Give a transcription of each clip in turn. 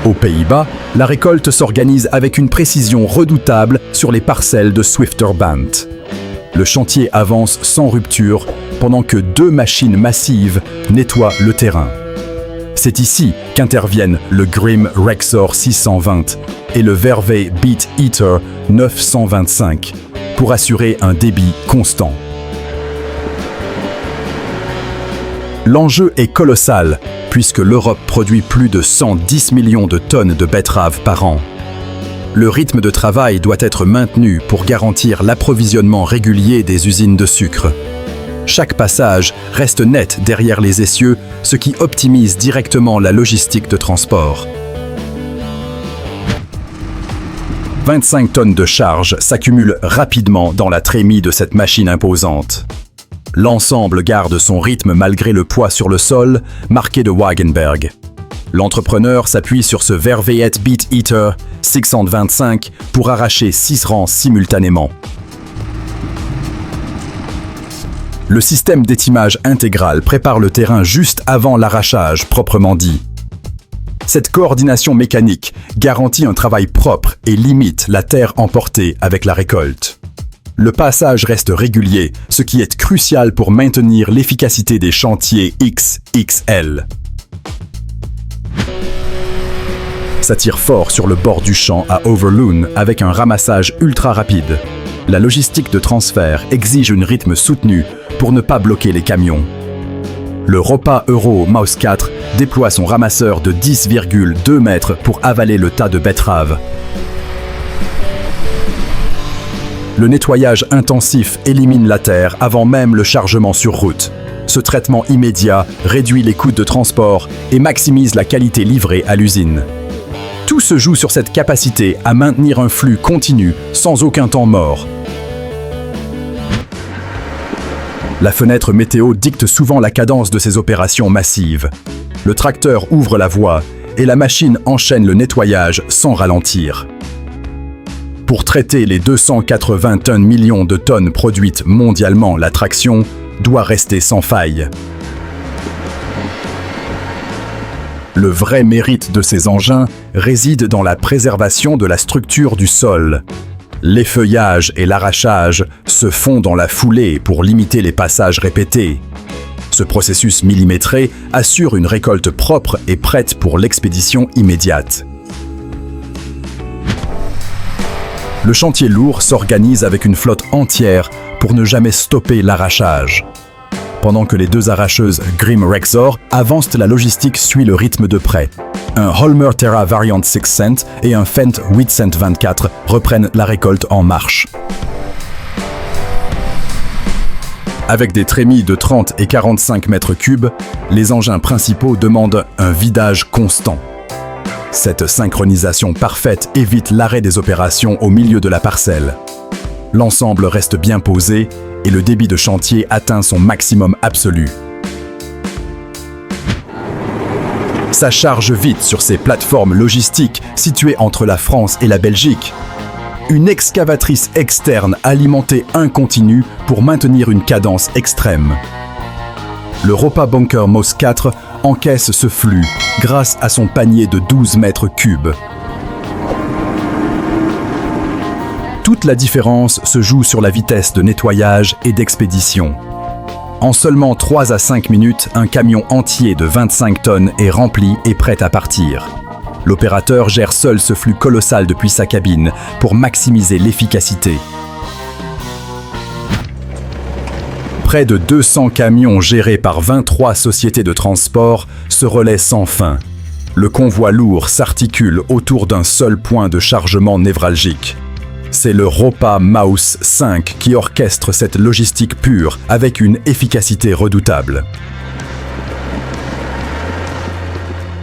Aux Pays-Bas, la récolte s'organise avec une précision redoutable sur les parcelles de Zwifterband. Le chantier avance sans rupture pendant que 2 machines massives nettoient le terrain. C'est ici qu'interviennent le Grimm Rexor 620 et le Vervey Beat Eater 925 pour assurer un débit constant. L'enjeu est colossal puisque l'Europe produit plus de 110 millions de tonnes de betteraves par an. Le rythme de travail doit être maintenu pour garantir l'approvisionnement régulier des usines de sucre. Chaque passage reste net derrière les essieux, ce qui optimise directement la logistique de transport. 25 tonnes de charge s'accumulent rapidement dans la trémie de cette machine imposante. L'ensemble garde son rythme malgré le poids sur le sol, marqué de Wagenberg. L'entrepreneur s'appuie sur ce Verveyet Beat Eater 625 pour arracher 6 rangs simultanément. Le système d'étimage intégral prépare le terrain juste avant l'arrachage proprement dit. Cette coordination mécanique garantit un travail propre et limite la terre emportée avec la récolte. Le passage reste régulier, ce qui est crucial pour maintenir l'efficacité des chantiers XXL. Ça tire fort sur le bord du champ à Overloon avec un ramassage ultra rapide. La logistique de transfert exige un rythme soutenu pour ne pas bloquer les camions. Le Ropa Euro Maus 4 déploie son ramasseur de 10,2 mètres pour avaler le tas de betteraves. Le nettoyage intensif élimine la terre avant même le chargement sur route. Ce traitement immédiat réduit les coûts de transport et maximise la qualité livrée à l'usine. Tout se joue sur cette capacité à maintenir un flux continu sans aucun temps mort. La fenêtre météo dicte souvent la cadence de ces opérations massives. Le tracteur ouvre la voie et la machine enchaîne le nettoyage sans ralentir. Pour traiter les 281 millions de tonnes produites mondialement, la traction doit rester sans faille. Le vrai mérite de ces engins réside dans la préservation de la structure du sol. L'effeuillage et l'arrachage se font dans la foulée pour limiter les passages répétés. Ce processus millimétré assure une récolte propre et prête pour l'expédition immédiate. Le chantier lourd s'organise avec une flotte entière pour ne jamais stopper l'arrachage. Pendant que les 2 arracheuses Grimm Rexor avancent, la logistique suit le rythme de près. Un Holmer Terra Variant 6 Cent et un Fendt 8 Cent 24 reprennent la récolte en marche. Avec des trémies de 30 et 45 mètres cubes, les engins principaux demandent un vidage constant. Cette synchronisation parfaite évite l'arrêt des opérations au milieu de la parcelle. L'ensemble reste bien posé et le débit de chantier atteint son maximum absolu. Ça charge vite sur ces plateformes logistiques situées entre la France et la Belgique. Une excavatrice externe alimentée en continu pour maintenir une cadence extrême. Le Ropa Bunker Maus 4 encaisse ce flux grâce à son panier de 12 mètres cubes. Toute la différence se joue sur la vitesse de nettoyage et d'expédition. En seulement 3 à 5 minutes, un camion entier de 25 tonnes est rempli et prêt à partir. L'opérateur gère seul ce flux colossal depuis sa cabine pour maximiser l'efficacité. Près de 200 camions gérés par 23 sociétés de transport se relaient sans fin. Le convoi lourd s'articule autour d'un seul point de chargement névralgique. C'est le Ropa Maus 5 qui orchestre cette logistique pure avec une efficacité redoutable.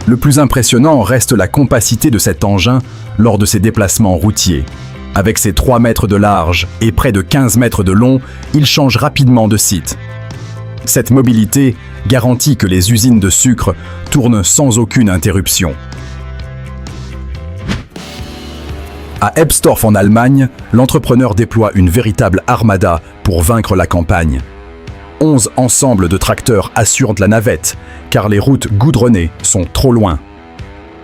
Le plus impressionnant reste la compacité de cet engin lors de ses déplacements routiers. Avec ses 3 mètres de large et près de 15 mètres de long, il change rapidement de site. Cette mobilité garantit que les usines de sucre tournent sans aucune interruption. À Ebstorf en Allemagne, l'entrepreneur déploie une véritable armada pour vaincre la campagne. 11 ensembles de tracteurs assurent la navette, car les routes goudronnées sont trop loin.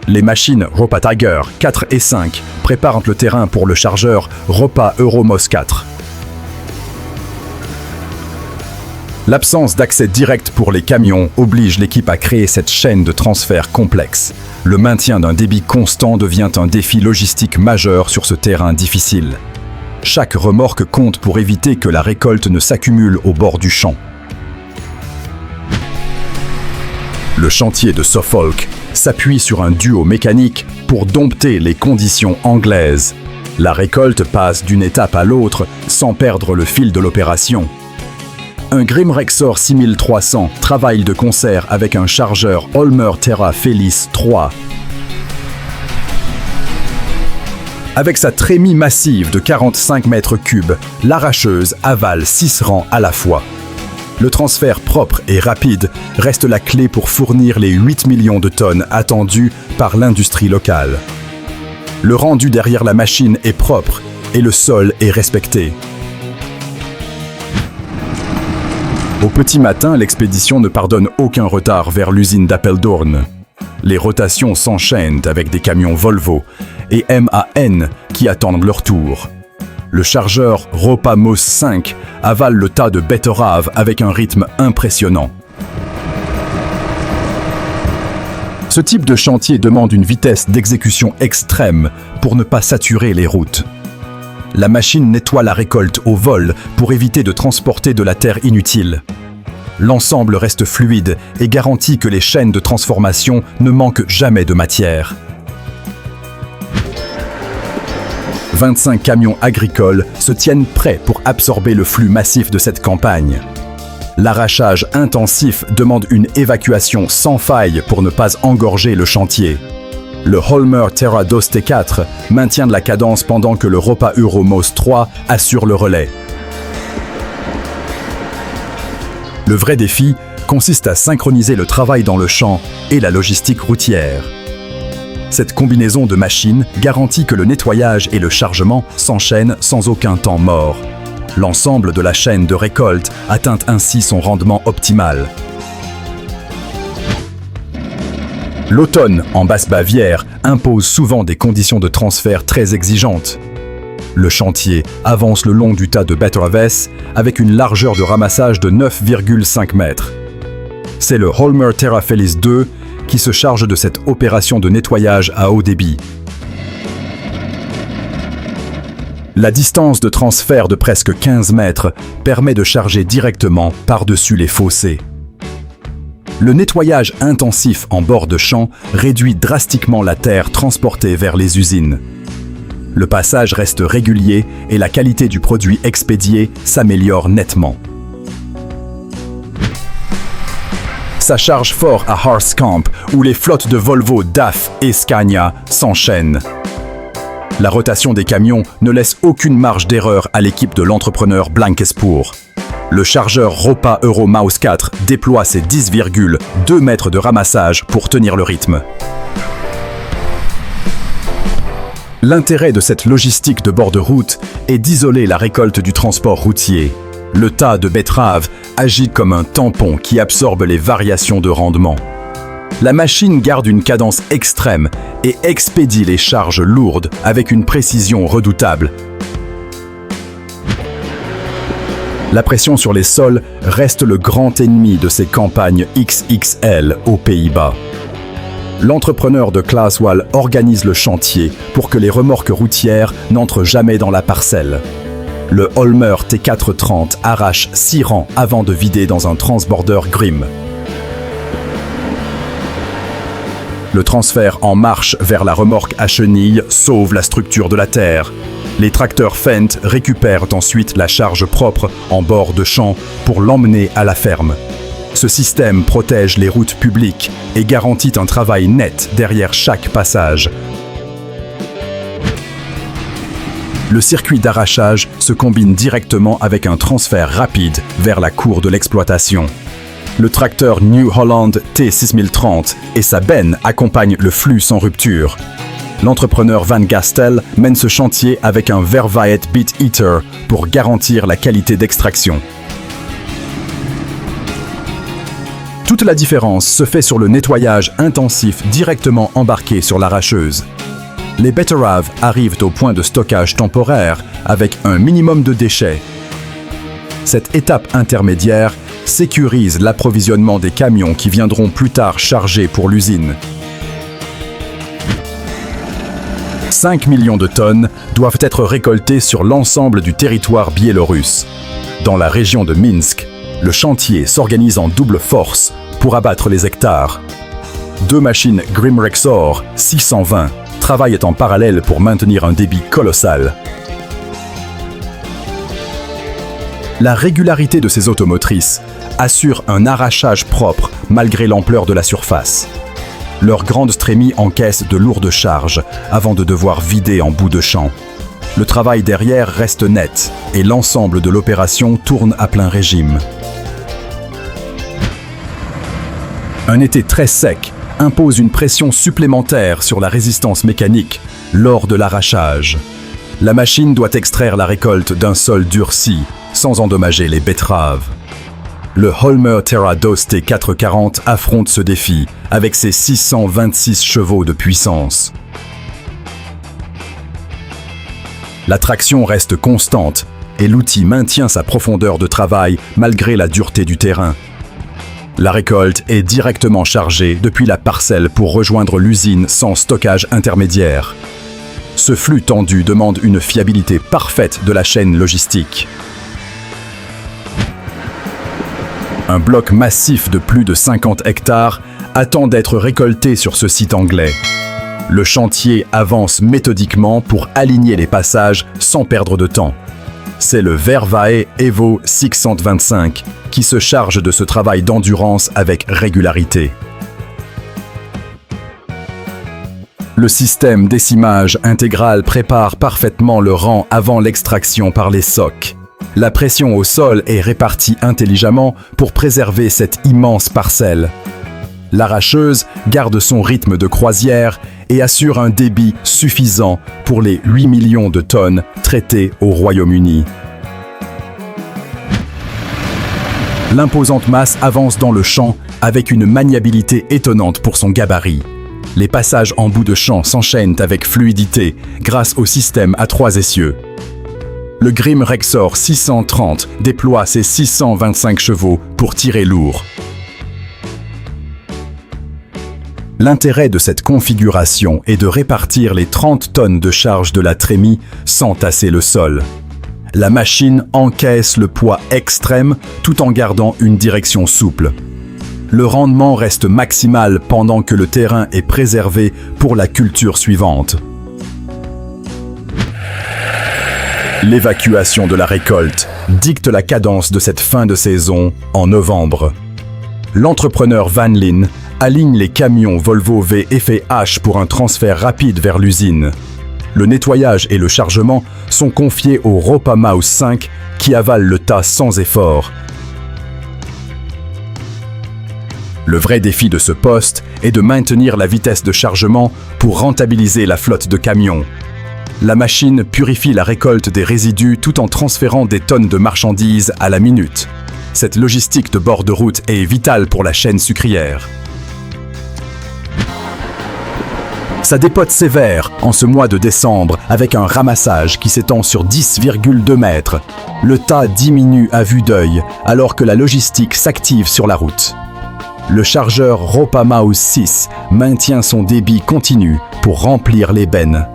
Les machines Ropa Tiger 4 et 5 préparent le terrain pour le chargeur Ropa Euromos 4. L'absence d'accès direct pour les camions oblige l'équipe à créer cette chaîne de transfert complexe. Le maintien d'un débit constant devient un défi logistique majeur sur ce terrain difficile. Chaque remorque compte pour éviter que la récolte ne s'accumule au bord du champ. Le chantier de Suffolk s'appuie sur un duo mécanique pour dompter les conditions anglaises. La récolte passe d'une étape à l'autre sans perdre le fil de l'opération. Un Grimm Rexor 6300 travaille de concert avec un chargeur Holmer Terra Felis 3. Avec sa trémie massive de 45 mètres cubes, l'arracheuse avale 6 rangs à la fois. Le transfert propre et rapide reste la clé pour fournir les 8 millions de tonnes attendues par l'industrie locale. Le rendu derrière la machine est propre et le sol est respecté. Au petit matin, l'expédition ne pardonne aucun retard vers l'usine d'Apeldoorn. Les rotations s'enchaînent avec des camions Volvo et MAN qui attendent leur tour. Le chargeur Ropa Mos 5 avale le tas de betteraves avec un rythme impressionnant. Ce type de chantier demande une vitesse d'exécution extrême pour ne pas saturer les routes. La machine nettoie la récolte au vol pour éviter de transporter de la terre inutile. L'ensemble reste fluide et garantit que les chaînes de transformation ne manquent jamais de matière. 25 camions agricoles se tiennent prêts pour absorber le flux massif de cette campagne. L'arrachage intensif demande une évacuation sans faille pour ne pas engorger le chantier. Le Holmer Terra Dos T4 maintient de la cadence pendant que le Ropa Euromos 3 assure le relais. Le vrai défi consiste à synchroniser le travail dans le champ et la logistique routière. Cette combinaison de machines garantit que le nettoyage et le chargement s'enchaînent sans aucun temps mort. L'ensemble de la chaîne de récolte atteint ainsi son rendement optimal. L'automne en Basse-Bavière impose souvent des conditions de transfert très exigeantes. Le chantier avance le long du tas de betteraves avec une largeur de ramassage de 9,5 mètres. C'est le Holmer Terra Felis 2 qui se charge de cette opération de nettoyage à haut débit. La distance de transfert de presque 15 mètres permet de charger directement par-dessus les fossés. Le nettoyage intensif en bord de champ réduit drastiquement la terre transportée vers les usines. Le passage reste régulier et la qualité du produit expédié s'améliore nettement. Ça charge fort à Harskamp, où les flottes de Volvo, DAF et Scania s'enchaînent. La rotation des camions ne laisse aucune marge d'erreur à l'équipe de l'entrepreneur Blankespoor. Le chargeur Ropa Euromos 4 déploie ses 10,2 mètres de ramassage pour tenir le rythme. L'intérêt de cette logistique de bord de route est d'isoler la récolte du transport routier. Le tas de betteraves agit comme un tampon qui absorbe les variations de rendement. La machine garde une cadence extrême et expédie les charges lourdes avec une précision redoutable. La pression sur les sols reste le grand ennemi de ces campagnes XXL aux Pays-Bas. L'entrepreneur de Claeswal organise le chantier pour que les remorques routières n'entrent jamais dans la parcelle. Le Holmer T430 arrache 6 rangs avant de vider dans un transborder Grimm. Le transfert en marche vers la remorque à chenilles sauve la structure de la terre. Les tracteurs Fendt récupèrent ensuite la charge propre en bord de champ pour l'emmener à la ferme. Ce système protège les routes publiques et garantit un travail net derrière chaque passage. Le circuit d'arrachage se combine directement avec un transfert rapide vers la cour de l'exploitation. Le tracteur New Holland T6030 et sa benne accompagnent le flux sans rupture. L'entrepreneur Van Gastel mène ce chantier avec un Vervaet Beat Eater pour garantir la qualité d'extraction. Toute la différence se fait sur le nettoyage intensif directement embarqué sur l'arracheuse. Les betteraves arrivent au point de stockage temporaire avec un minimum de déchets. Cette étape intermédiaire sécurise l'approvisionnement des camions qui viendront plus tard charger pour l'usine. 5 millions de tonnes doivent être récoltées sur l'ensemble du territoire biélorusse. Dans la région de Minsk, le chantier s'organise en double force pour abattre les hectares. 2 machines Grimrexor 620 travaillent en parallèle pour maintenir un débit colossal. La régularité de ces automotrices assure un arrachage propre malgré l'ampleur de la surface. Leurs grandes strémies encaissent de lourdes charges avant de devoir vider en bout de champ. Le travail derrière reste net et l'ensemble de l'opération tourne à plein régime. Un été très sec impose une pression supplémentaire sur la résistance mécanique lors de l'arrachage. La machine doit extraire la récolte d'un sol durci sans endommager les betteraves. Le Holmer Terrados T440 affronte ce défi avec ses 626 chevaux de puissance. La traction reste constante et l'outil maintient sa profondeur de travail malgré la dureté du terrain. La récolte est directement chargée depuis la parcelle pour rejoindre l'usine sans stockage intermédiaire. Ce flux tendu demande une fiabilité parfaite de la chaîne logistique. Un bloc massif de plus de 50 hectares attend d'être récolté sur ce site anglais. Le chantier avance méthodiquement pour aligner les passages sans perdre de temps. C'est le Vervae Evo 625 qui se charge de ce travail d'endurance avec régularité. Le système d'essimage intégral prépare parfaitement le rang avant l'extraction par les socs. La pression au sol est répartie intelligemment pour préserver cette immense parcelle. L'arracheuse garde son rythme de croisière et assure un débit suffisant pour les 8 millions de tonnes traitées au Royaume-Uni. L'imposante masse avance dans le champ avec une maniabilité étonnante pour son gabarit. Les passages en bout de champ s'enchaînent avec fluidité grâce au système à 3 essieux. Le Grimrexor 630 déploie ses 625 chevaux pour tirer lourd. L'intérêt de cette configuration est de répartir les 30 tonnes de charge de la trémie sans tasser le sol. La machine encaisse le poids extrême tout en gardant une direction souple. Le rendement reste maximal pendant que le terrain est préservé pour la culture suivante. L'évacuation de la récolte dicte la cadence de cette fin de saison en novembre. L'entrepreneur Van Lin aligne les camions Volvo V effet H pour un transfert rapide vers l'usine. Le nettoyage et le chargement sont confiés au Ropa Mouse 5 qui avale le tas sans effort. Le vrai défi de ce poste est de maintenir la vitesse de chargement pour rentabiliser la flotte de camions. La machine purifie la récolte des résidus tout en transférant des tonnes de marchandises à la minute. Cette logistique de bord de route est vitale pour la chaîne sucrière. Ça dépote sévère en ce mois de décembre avec un ramassage qui s'étend sur 10,2 mètres. Le tas diminue à vue d'œil alors que la logistique s'active sur la route. Le chargeur Ropa Mouse 6 maintient son débit continu pour remplir les bennes.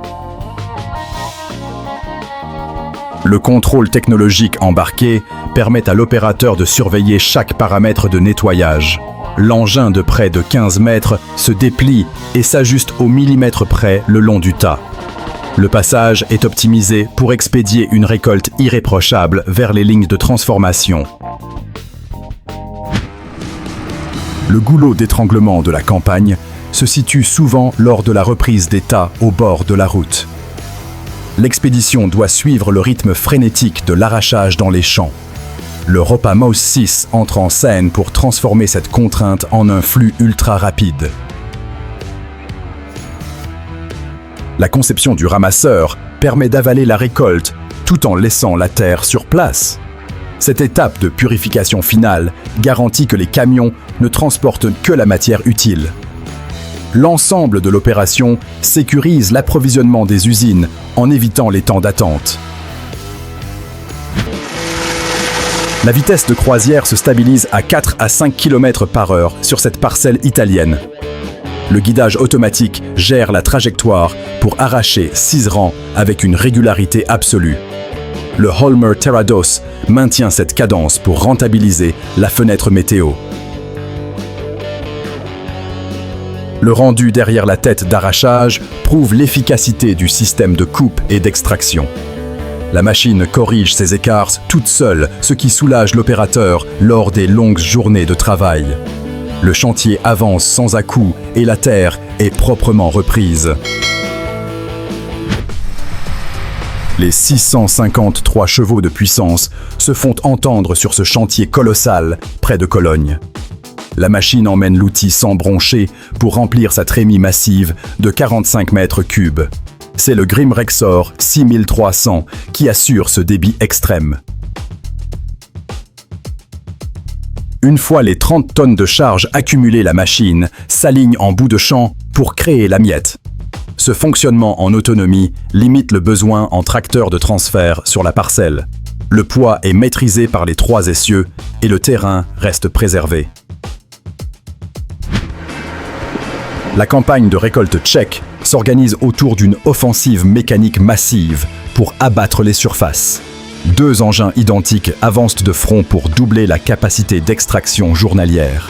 Le contrôle technologique embarqué permet à l'opérateur de surveiller chaque paramètre de nettoyage. L'engin de près de 15 mètres se déplie et s'ajuste au millimètre près le long du tas. Le passage est optimisé pour expédier une récolte irréprochable vers les lignes de transformation. Le goulot d'étranglement de la campagne se situe souvent lors de la reprise des tas au bord de la route. L'expédition doit suivre le rythme frénétique de l'arrachage dans les champs. Le Ropa Mouse 6 entre en scène pour transformer cette contrainte en un flux ultra rapide. La conception du ramasseur permet d'avaler la récolte tout en laissant la terre sur place. Cette étape de purification finale garantit que les camions ne transportent que la matière utile. L'ensemble de l'opération sécurise l'approvisionnement des usines en évitant les temps d'attente. La vitesse de croisière se stabilise à 4 à 5 km/h sur cette parcelle italienne. Le guidage automatique gère la trajectoire pour arracher 6 rangs avec une régularité absolue. Le Holmer Terrados maintient cette cadence pour rentabiliser la fenêtre météo. Le rendu derrière la tête d'arrachage prouve l'efficacité du système de coupe et d'extraction. La machine corrige ses écarts toute seule, ce qui soulage l'opérateur lors des longues journées de travail. Le chantier avance sans à-coups et la terre est proprement reprise. Les 653 chevaux de puissance se font entendre sur ce chantier colossal près de Cologne. La machine emmène l'outil sans broncher pour remplir sa trémie massive de 45 mètres cubes. C'est le Grimm Rexor 6300 qui assure ce débit extrême. Une fois les 30 tonnes de charge accumulées, la machine s'aligne en bout de champ pour créer la miette. Ce fonctionnement en autonomie limite le besoin en tracteur de transfert sur la parcelle. Le poids est maîtrisé par les 3 essieux et le terrain reste préservé. La campagne de récolte tchèque s'organise autour d'une offensive mécanique massive pour abattre les surfaces. 2 engins identiques avancent de front pour doubler la capacité d'extraction journalière.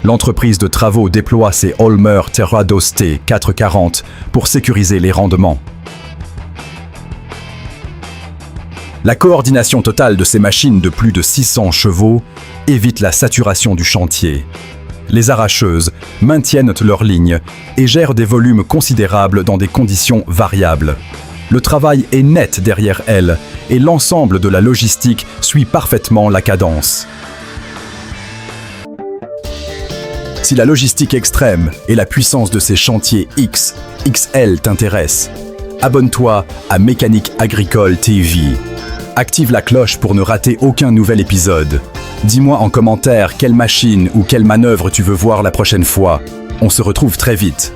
L'entreprise de travaux déploie ses Holmer Terrados T440 pour sécuriser les rendements. La coordination totale de ces machines de plus de 600 chevaux évite la saturation du chantier. Les arracheuses maintiennent leur ligne et gèrent des volumes considérables dans des conditions variables. Le travail est net derrière elles et l'ensemble de la logistique suit parfaitement la cadence. Si la logistique extrême et la puissance de ces chantiers XL t'intéressent, abonne-toi à Mécanique Agricole TV. Active la cloche pour ne rater aucun nouvel épisode. Dis-moi en commentaire quelle machine ou quelle manœuvre tu veux voir la prochaine fois. On se retrouve très vite.